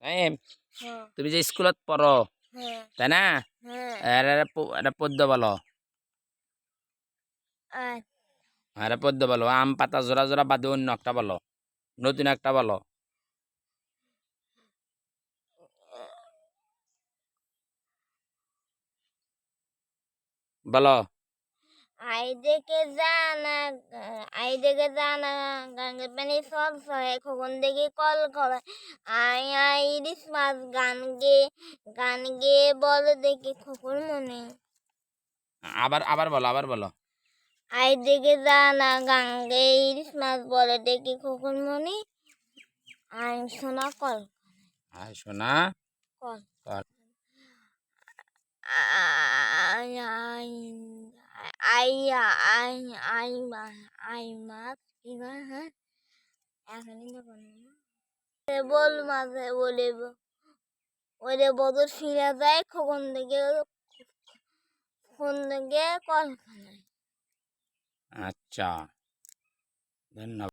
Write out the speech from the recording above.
এই, হ্যাঁ তুমি যে স্কুলত পড়ো হ্যাঁ তাই না? হ্যাঁ এটা পদ্য বলো। আর এটা পদ্য বলো। আম পাতা জোড়া জোড়া বাদে অন্য একটা বলো, নতুন একটা বলো। বলো। দেখে জানা গাঙ্গের পানি সব সহে খোকন দেখে কল করে ইলিশ মাছ গান গেয়ে বলে দেখে খোকন মনে আবার আবার বলো, আবার বলো। দেখে জানা গাঙ্গে ইলিশ মাছ বলে দেখে খোকন মনে সোনা কল আয় সোনা কল কল। আই আই আই আই আই আই মাছ কি হ্যাঁ এখনই বল মাঝে বলে ওরে বদর ফিরে যায় কখন থেকে কলখানায়। আচ্ছা, ধন্যবাদ।